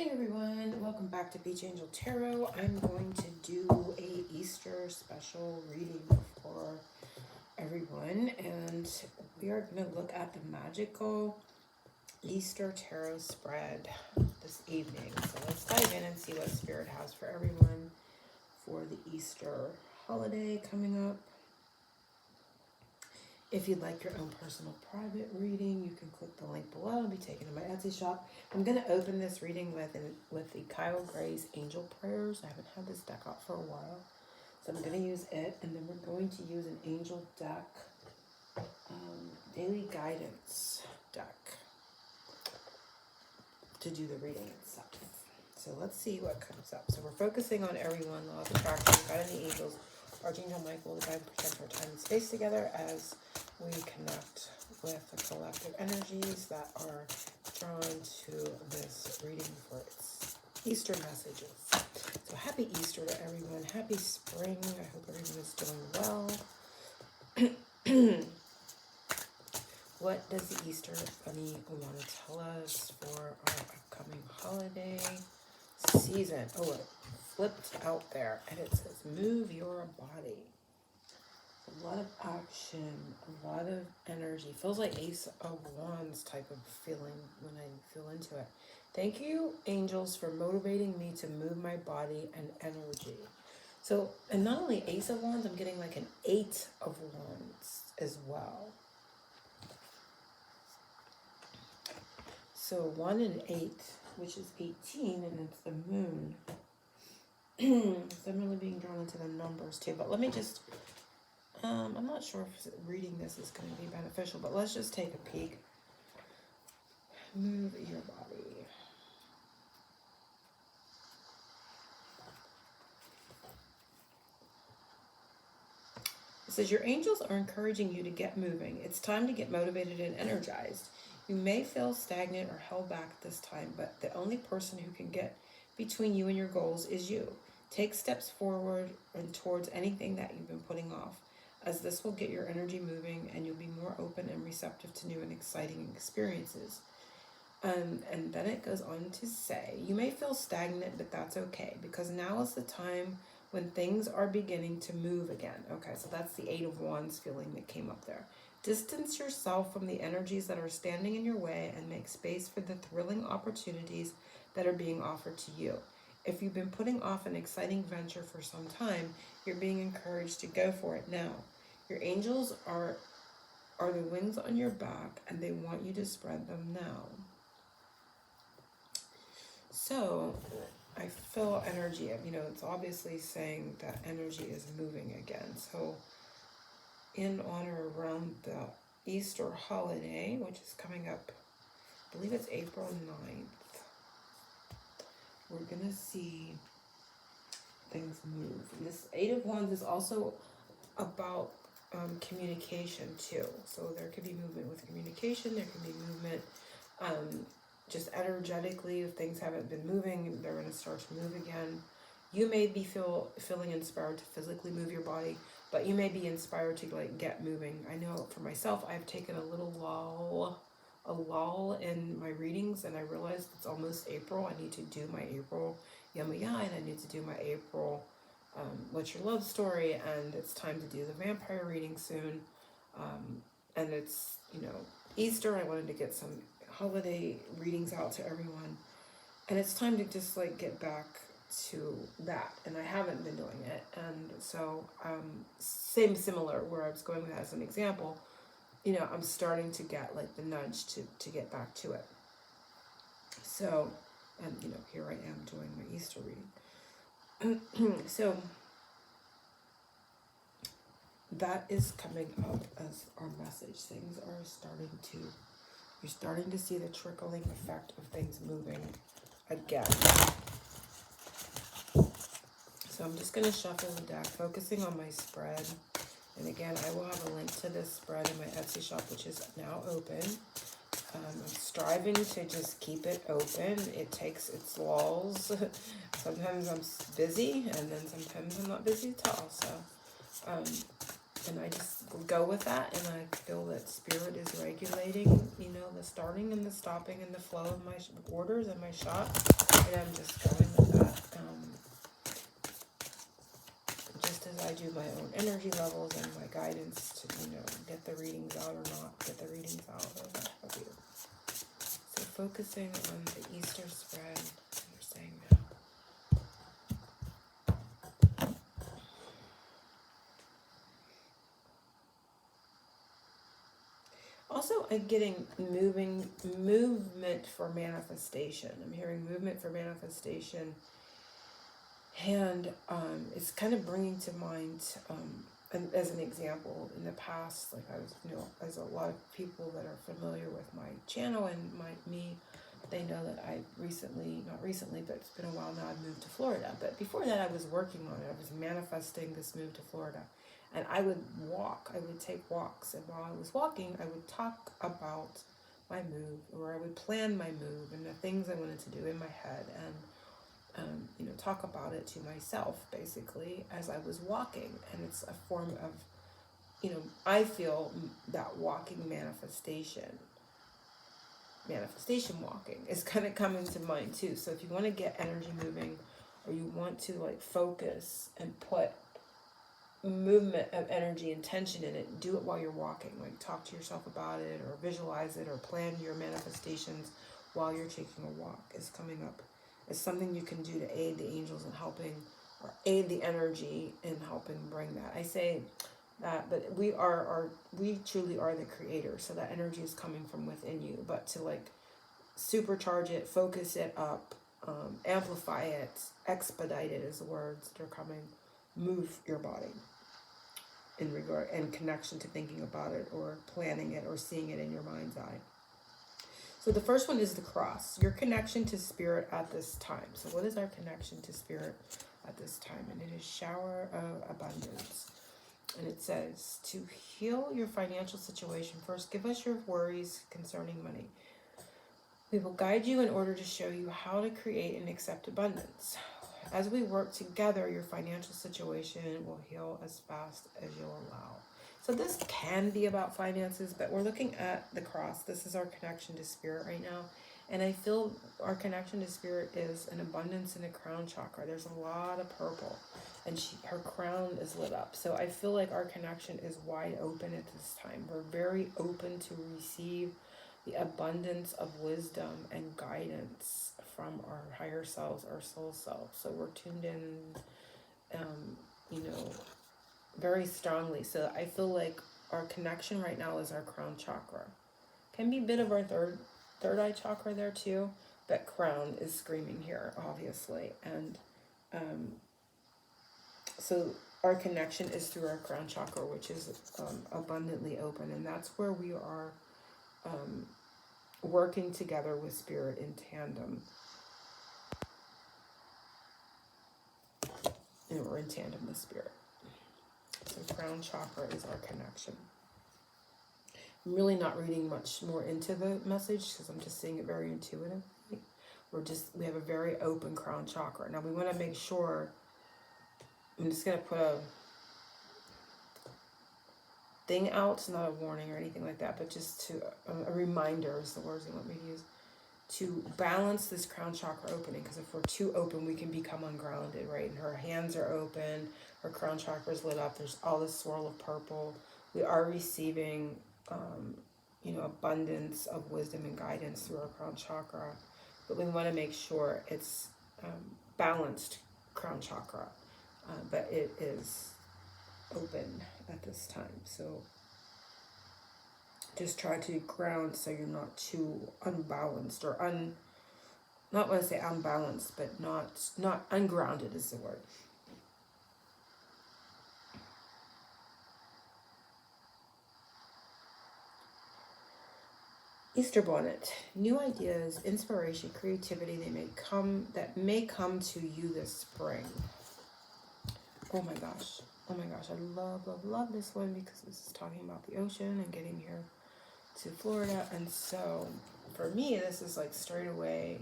Hey everyone, welcome back to Beach Angel Tarot. I'm going to do a Easter special reading for everyone, and we are going to look at the magical Easter tarot spread this evening. So let's dive in and see what Spirit has for everyone for the Easter holiday coming up. If you'd like your own personal private reading, you can click the link below and be taken to my Etsy shop. I'm going to open this reading with the Kyle Gray's Angel Prayers. I haven't had this deck out for a while, so I'm going to use it. And then we're going to use an Angel deck, Daily Guidance deck, to do the reading itself. So let's see what comes up. So we're focusing on everyone, law of attraction, God and the angels, Archangel Michael, the guide and protect our time and space together as we connect with the collective energies that are drawn to this reading for its Easter messages. So happy Easter to everyone. Happy spring. I hope everyone is doing well. What does the Easter Bunny want to tell us for our upcoming holiday season? Oh, it flipped out there and it says move your body. A lot of action, a lot of energy. Feels like Ace of Wands type of feeling when I feel into it. Thank you, angels, for motivating me to move my body and energy. So, and not only Ace of Wands, I'm getting like an 8 of Wands as well. So 1 and 8, which is 18, and it's the moon. So I'm really being drawn into the numbers too. But let me just, I'm not sure if reading this is going to be beneficial, but let's just take a peek. Move your body. It says your angels are encouraging you to get moving. It's time to get motivated and energized. You may feel stagnant or held back this time, but the only person who can get between you and your goals is you. Take steps forward and towards anything that you've been putting off, as this will get your energy moving and you'll be more open and receptive to new and exciting experiences. And then it goes on to say, you may feel stagnant, but that's okay, because now is the time when things are beginning to move again. Okay, so that's the 8 of Wands feeling that came up there. Distance yourself from the energies that are standing in your way and make space for the thrilling opportunities that are being offered to you. If you've been putting off an exciting venture for some time, you're being encouraged to go for it now. Your angels are the wings on your back, and they want you to spread them now. So I feel energy, it's obviously saying that energy is moving again. So in honor around the Easter holiday, which is coming up, I believe it's April 9th, we're going to see things move. And this 8 of Wands is also about communication too. So there could be movement with communication, there could be movement just energetically. If things haven't been moving, they're going to start to move again. You may be feeling inspired to physically move your body, but you may be inspired to like get moving. I know for myself, I've taken a little lull in my readings, and I realized it's almost April. I need to do my April Yamaya, and I need to do my April What's Your Love Story, and it's time to do the vampire reading soon. And it's, Easter. I wanted to get some holiday readings out to everyone, and it's time to just like get back to that, and I haven't been doing it. And so similar where I was going with that as an example, I'm starting to get like the nudge to get back to it. So, and here I am doing my Easter reading. So that is coming up as our message. Things are you're starting to see the trickling effect of things moving again. So I'm just going to shuffle the deck, focusing on my spread. And again, I will have a link to this spread in my Etsy shop, which is now open. I'm striving to just keep it open. It takes its lulls. Sometimes I'm busy, and then sometimes I'm not busy at all. So And I just go with that, and I feel that Spirit is regulating, you know, the starting and the stopping and the flow of my orders and my shot. And I'm just going with that. Just as I do my own energy levels and my guidance to, you know, get the readings out or not get the readings out, or what have you. So focusing on the Easter spread, we're saying now. Also, I'm getting movement for manifestation. I'm hearing movement for manifestation, and it's kind of bringing to mind, and as an example, in the past, like I was, you know, as a lot of people that are familiar with my channel and me, they know that I not recently, but it's been a while now, I've moved to Florida. But before that, I was working on it. I was manifesting this move to Florida. And I would take walks. And while I was walking, I would talk about my move, or I would plan my move and the things I wanted to do in my head, and, you know, talk about it to myself, basically, as I was walking. And it's a form of, you know, I feel that walking manifestation walking is kind of coming to mind too. So if you want to get energy moving, or you want to like focus and put movement of energy and tension in it, do it while you're walking. Like talk to yourself about it, or visualize it, or plan your manifestations while you're taking a walk is coming up. It's something you can do to aid the angels in helping, or aid the energy in helping bring that. I say that, but we truly are the creator, so that energy is coming from within you. But to like supercharge it, focus it up, amplify it, expedite it is the words that are coming. Move your body in regard and connection to thinking about it, or planning it, or seeing it in your mind's eye. So the first one is the cross, your connection to Spirit at this time. So what is our connection to Spirit at this time? And it is shower of abundance. And it says, to heal your financial situation, first give us your worries concerning money. We will guide you in order to show you how to create and accept abundance. As we work together, your financial situation will heal as fast as you'll allow. So this can be about finances, but we're looking at the cross. This is our connection to Spirit right now. And I feel our connection to Spirit is an abundance in the crown chakra. There's a lot of purple, and her crown is lit up. So I feel like our connection is wide open at this time. We're very open to receive the abundance of wisdom and guidance from our higher selves, our soul self. So we're tuned in, you know, very strongly. So I feel like our connection right now is our crown chakra. Can be a bit of our third eye chakra there too, but crown is screaming here, obviously. And so our connection is through our crown chakra, which is abundantly open, and that's where we are working together with Spirit in tandem. And we're in tandem with Spirit. So crown chakra is our connection. I'm really not reading much more into the message because I'm just seeing it very intuitively. We have a very open crown chakra. Now we want to make sure, I'm just going to put a thing out. It's not a warning or anything like that, but just to a reminder is the words they want me to use, to balance this crown chakra opening, because if we're too open, we can become ungrounded, right? And her hands are open, her crown chakra is lit up, there's all this swirl of purple. We are receiving, you know, abundance of wisdom and guidance through our crown chakra, but we want to make sure it's balanced crown chakra, but it is open at this time. So just try to ground so you're not too unbalanced, or not want to say unbalanced, but not ungrounded is the word. Easter bonnet, new ideas, inspiration, creativity, that may come to you this spring. Oh my gosh, I love this one, because this is talking about the ocean and getting here to Florida. And so for me, this is like straight away,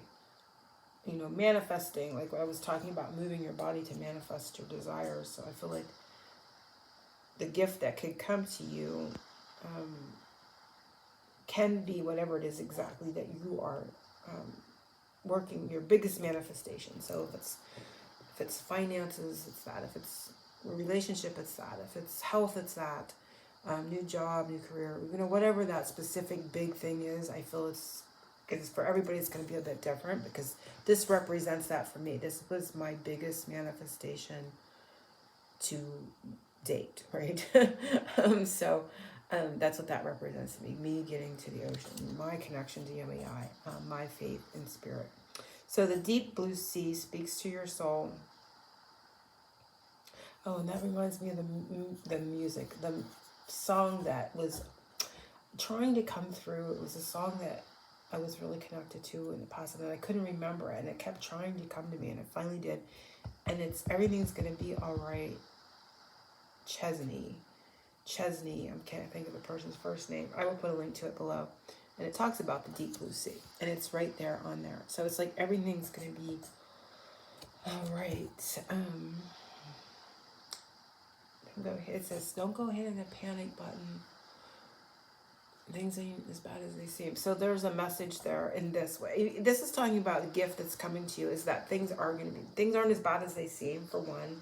you know, manifesting, like what I was talking about, moving your body to manifest your desires. So I feel like the gift that could come to you can be whatever it is exactly that you are working, your biggest manifestation. So if it's finances, it's that. If it's a relationship, it's that. If it's health, it's that. New job, new career, whatever that specific big thing is, I feel because for everybody it's going to be a bit different, because this represents that for me. This was my biggest manifestation to date, right? That's what that represents to me getting to the ocean, my connection to MEI, my faith in spirit. So the deep blue sea speaks to your soul. Oh, and that reminds me of the music, the song that was trying to come through. It was a song that I was really connected to in the past, and I couldn't remember it, and it kept trying to come to me, and it finally did. And it's Everything's Gonna Be All Right, Chesney, I can't think of the person's first name. I will put a link to it below. And it talks about the deep blue sea, and it's right there on there. So it's like everything's gonna be all right. It says, don't go hitting the panic button. Things ain't as bad as they seem. So there's a message there in this way. This is talking about the gift that's coming to you, is that things aren't as bad as they seem, for one.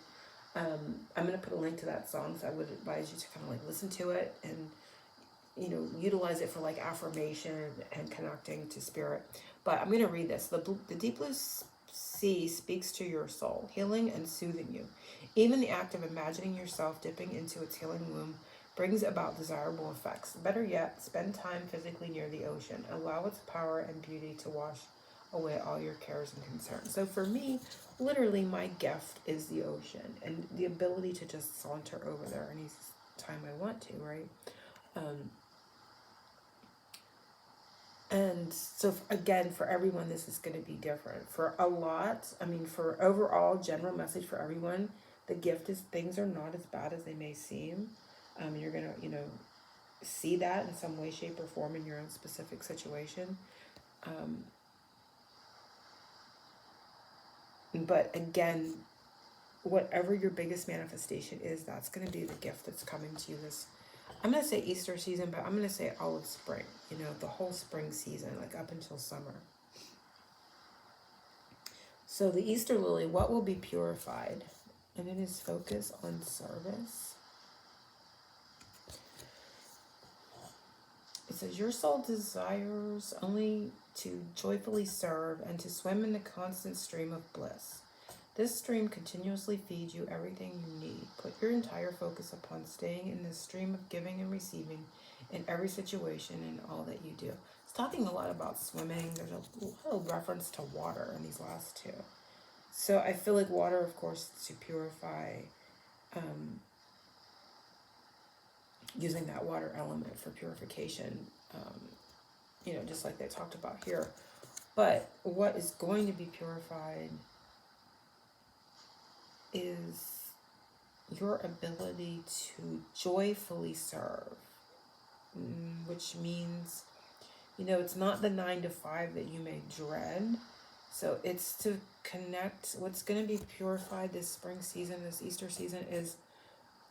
I'm going to put a link to that song, so I would advise you to kind of like listen to it and, utilize it for like affirmation and connecting to spirit. But I'm going to read this. The deep blue sea speaks to your soul, healing and soothing you. Even the act of imagining yourself dipping into its healing womb brings about desirable effects. Better yet, spend time physically near the ocean. Allow its power and beauty to wash away all your cares and concerns. So for me, literally my gift is the ocean and the ability to just saunter over there any time I want to, right? And so again, for everyone, this is going to be different. For a lot, for overall general message for everyone, the gift is things are not as bad as they may seem. You're going to, see that in some way, shape, or form in your own specific situation. But again, whatever your biggest manifestation is, that's going to be the gift that's coming to you this, I'm going to say Easter season, but I'm going to say all of spring, the whole spring season, like up until summer. So the Easter lily, what will be purified? And it is focus on service. It says, your soul desires only to joyfully serve and to swim in the constant stream of bliss. This stream continuously feeds you everything you need. Put your entire focus upon staying in this stream of giving and receiving in every situation and all that you do. It's talking a lot about swimming. There's a lot of reference to water in these last two. So I feel like water, of course, to purify, using that water element for purification, just like they talked about here. But what is going to be purified is your ability to joyfully serve, which means, it's not the 9 to 5 that you may dread. So it's to connect. What's going to be purified this spring season, this Easter season, is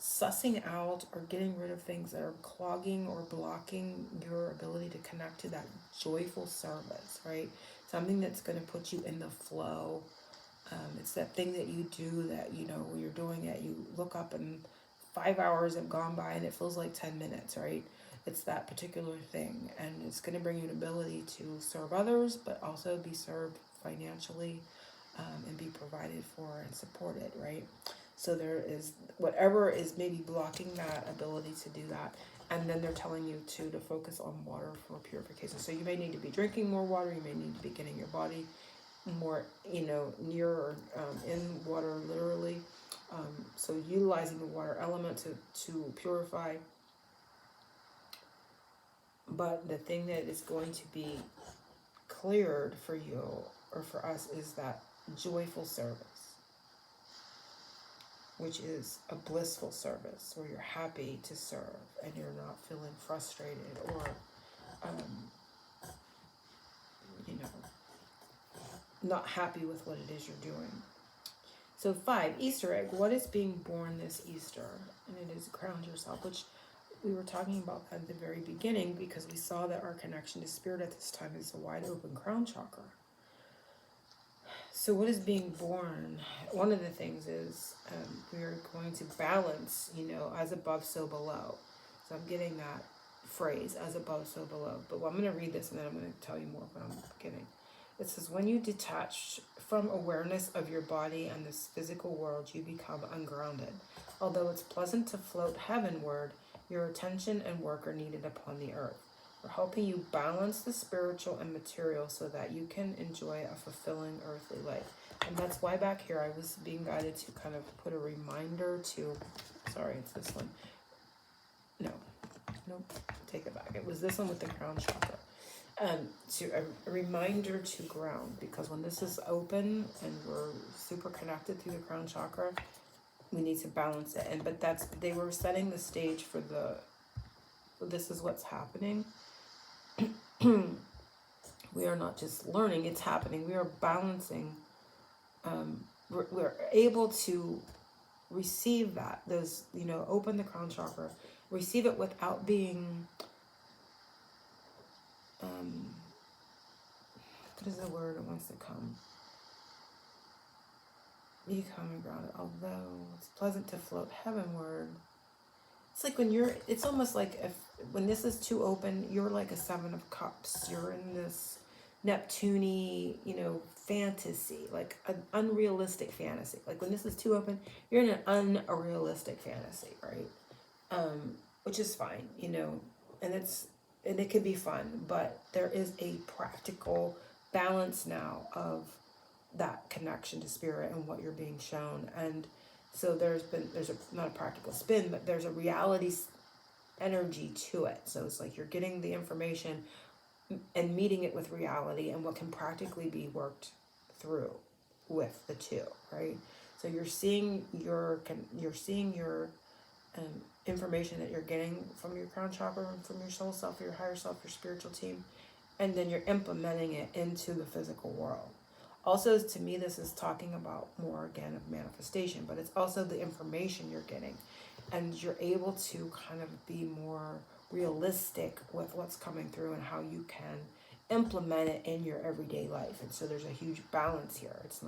sussing out or getting rid of things that are clogging or blocking your ability to connect to that joyful service, right? Something that's going to put you in the flow. It's that thing that you do that, when you're doing it, you look up and 5 hours have gone by and it feels like 10 minutes, right? It's that particular thing. And it's going to bring you an ability to serve others, but also be served financially, and be provided for and supported, right? So there is whatever is maybe blocking that ability to do that. And then they're telling you to focus on water for purification. So you may need to be drinking more water. You may need to be getting your body more, near or in water, literally. So utilizing the water element to purify. But the thing that is going to be cleared for you or for us is that joyful service, which is a blissful service where you're happy to serve and you're not feeling frustrated or, not happy with what it is you're doing. So 5, Easter egg. What is being born this Easter? And it is ground yourself, which we were talking about at the very beginning, because we saw that our connection to spirit at this time is a wide open crown chakra. So what is being born? One of the things is we are going to balance, as above, so below. So I'm getting that phrase, as above, so below. But I'm going to read this and then I'm going to tell you more what I'm getting. It says, when you detach from awareness of your body and this physical world, you become ungrounded. Although it's pleasant to float heavenward, your attention and work are needed upon the earth. We're helping you balance the spiritual and material so that you can enjoy a fulfilling earthly life. And that's why back here I was being guided to kind of put a reminder to, sorry, it's this one. Nope, take it back. It was this one with the crown chakra. To a reminder to ground, because when this is open and we're super connected through the crown chakra, we need to balance it. But they were setting the stage for this is what's happening. We are not just learning, it's happening. We are balancing. We're able to receive that. Those, open the crown chakra, receive it without being, what is the word that wants to come? Becoming grounded. Although it's pleasant to float heavenward. It's like it's almost like when this is too open, you're like a 7 of Cups. You're in this Neptune-y, fantasy, like an unrealistic fantasy. Like when this is too open, you're in an unrealistic fantasy, right? Which is fine, and it can be fun, but there is a practical balance now of that connection to spirit and what you're being shown. And so there's not a practical spin, but there's a reality energy to it. So it's like you're getting the information and meeting it with reality and what can practically be worked through with the two, right? So you're seeing your information that you're getting from your crown chakra, from your soul self, your higher self, your spiritual team, and then you're implementing it into the physical world. Also, to me, this is talking about more, again, of manifestation, but it's also the information you're getting. And you're able to kind of be more realistic with what's coming through and how you can implement it in your everyday life. And so there's a huge balance here. It's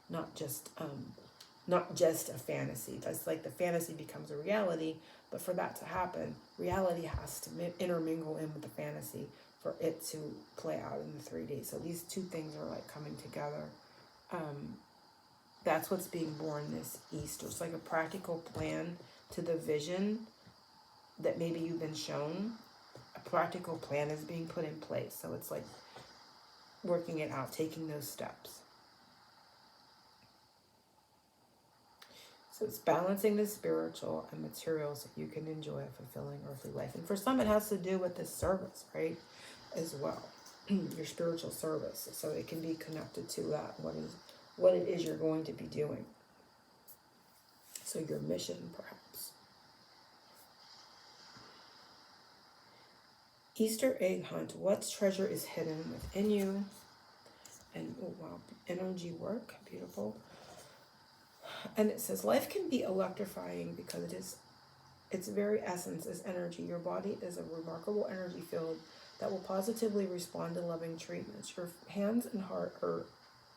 not just a fantasy. That's like the fantasy becomes a reality, but for that to happen, reality has to intermingle in with the fantasy for it to play out in the 3D. So these two things are like coming together. That's what's being born this Easter. It's like a practical plan to the vision that maybe you've been shown. A practical plan is being put in place. So it's like working it out, taking those steps. So it's balancing the spiritual and material so you can enjoy a fulfilling earthly life. And for some, it has to do with this service, right? As well, your spiritual service. So it can be connected to that, what it is you're going to be doing. So your mission, perhaps. Easter egg hunt. What treasure is hidden within you? And, oh wow, energy work, beautiful. And it says, life can be electrifying because its very essence is energy. Your body is a remarkable energy field that will positively respond to loving treatments. Your hands and heart are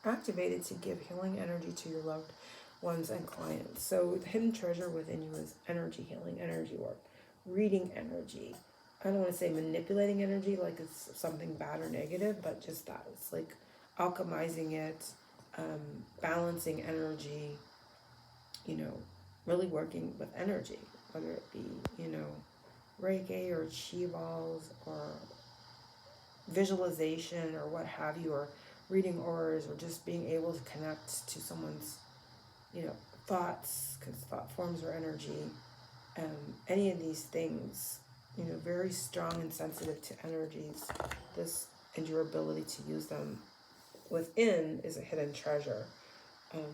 activated to give healing energy to your loved ones and clients. So the hidden treasure within you is energy healing, energy work, reading energy. I don't want to say manipulating energy like it's something bad or negative, but just that. It's like alchemizing it, balancing energy, really working with energy, whether it be, Reiki or chi balls or visualization or what have you, or reading auras, or just being able to connect to someone's, thoughts, because thought forms are energy. Any of these things, very strong and sensitive to energies, and your ability to use them within is a hidden treasure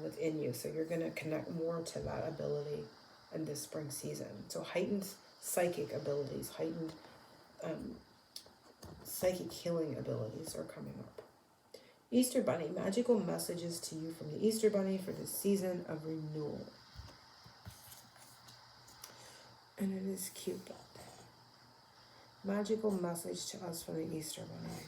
within you. So you're going to connect more to that ability in this spring season. So heightened psychic abilities, heightened psychic healing abilities are coming up. Easter Bunny, magical messages to you from the Easter Bunny for the season of renewal. And it is Cupid. Magical message to us from the Easter Bunny.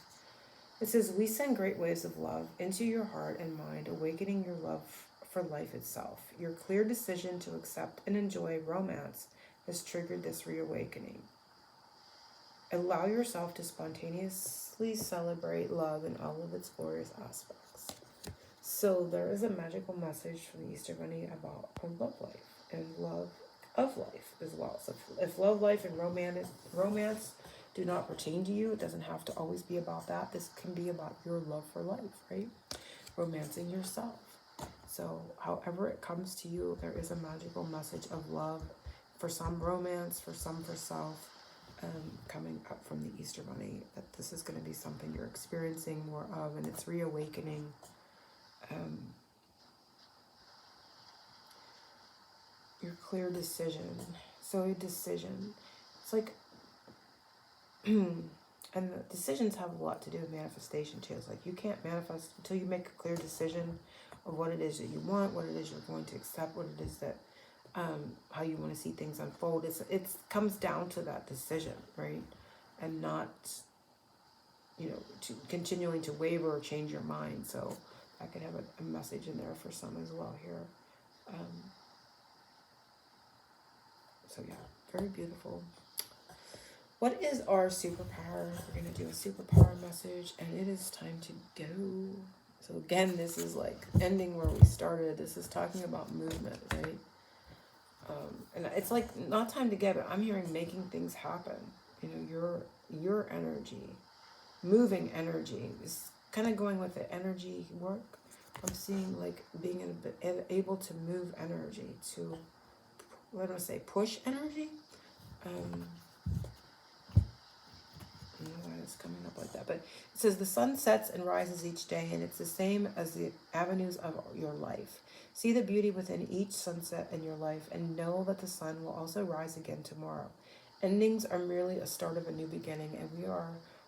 It says, we send great waves of love into your heart and mind, awakening your love for life itself. Your clear decision to accept and enjoy romance has triggered this reawakening. Allow yourself to spontaneously celebrate love in all of its glorious aspects. So there is a magical message from the Easter Bunny about a love life and love of life as well. So if love life and romance do not pertain to you, it doesn't have to always be about that. This can be about your love for life, right? Romancing yourself. So however it comes to you, there is a magical message of love. For some romance, for some for self, coming up from the Easter Bunny, that this is going to be something you're experiencing more of, and it's reawakening. Your clear decision. So a decision. It's like, and the decisions have a lot to do with manifestation too. It's like you can't manifest until you make a clear decision of what it is that you want, what it is you're going to accept, what it is that, how you want to see things unfold. It comes down to that decision, right? And not, to continuing to waver or change your mind. So I could have a message in there for some as well here. So yeah, very beautiful. What is our superpower? We're going to do a superpower message, and it is time to go. So again, this is like ending where we started. This is talking about movement, right? And it's like not time to get, but I'm hearing making things happen. Your energy, moving energy is kind of going with the energy work. I'm seeing like being able to move energy to, what do I say, push energy? I don't know why it's coming up like that, but it says the sun sets and rises each day, and it's the same as the avenues of your life. See the beauty within each sunset in your life, and know that the sun will also rise again tomorrow. Endings are merely a start of a new beginning, and we are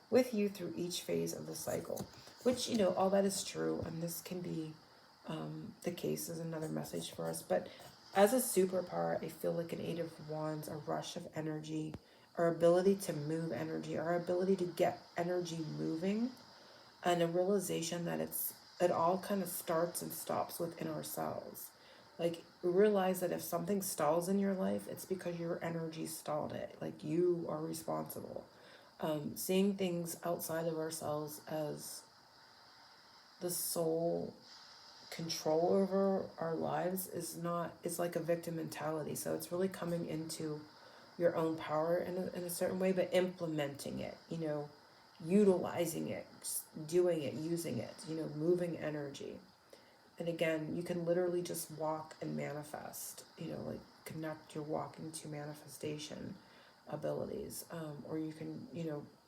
with you through each phase of the cycle. Which, all that is true, and this can be the case is another message for us. But as a superpower, I feel like an Eight of Wands, a rush of energy, our ability to move energy, our ability to get energy moving, and a realization that it all kind of starts and stops within ourselves. Like, realize that if something stalls in your life, it's because your energy stalled it. Like, you are responsible. Seeing things outside of ourselves as the sole control over our lives it's like a victim mentality. So it's really coming into your own power in a certain way, but implementing it, utilizing it, doing it, using it, moving energy. And again, you can literally just walk and manifest, like connect your walking to manifestation abilities. Or you can,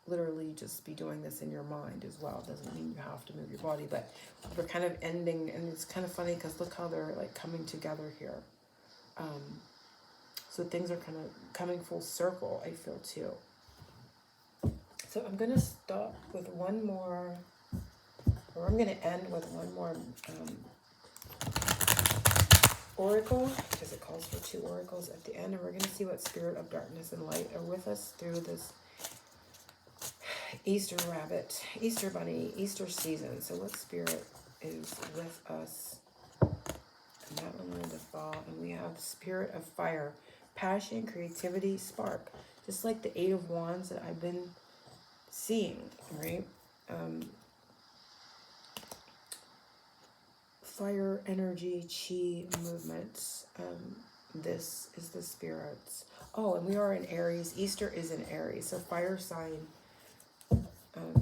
literally just be doing this in your mind as well. It doesn't mean you have to move your body, but we're kind of ending, and it's kind of funny because look how they're like coming together here. So things are kind of coming full circle, I feel too. So I'm going to stop with one more, or I'm going to end with one more oracle, because it calls for 2 oracles at the end, and we're going to see what spirit of darkness and light are with us through this Easter rabbit, Easter bunny, Easter season. So what spirit is with us? And that one wanted to fall. And we have spirit of fire, passion, creativity, spark. Just like the 8 of Wands that I've been seeing, right? Fire, energy, chi, movements. This is the spirits. Oh, and we are in Aries. Easter is in Aries. So fire sign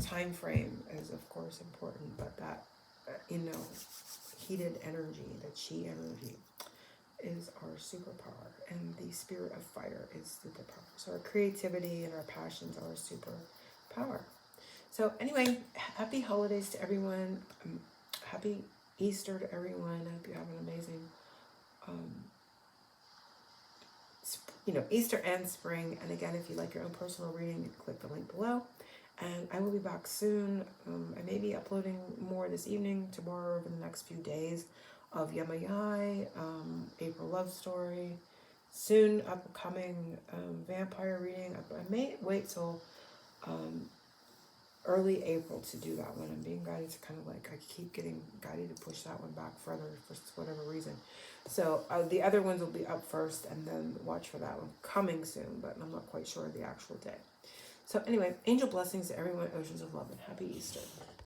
time frame is, of course, important. But that, heated energy, the chi energy, is our superpower. And the spirit of fire is superpower. So our creativity and our passions are our superpower. So anyway, happy holidays to everyone. Happy Easter to everyone. I hope you have an amazing, Easter and spring. And again, if you like your own personal reading, click the link below. And I will be back soon. I may be uploading more this evening, tomorrow, over the next few days of Yamayai, April Love Story, soon upcoming vampire reading. I may wait till early April to do that one. I'm being guided to kind of like, I keep getting guided to push that one back further for whatever reason. So the other ones will be up first, and then watch for that one coming soon, but I'm not quite sure of the actual day. So anyway, angel blessings to everyone, oceans of love, and happy Easter.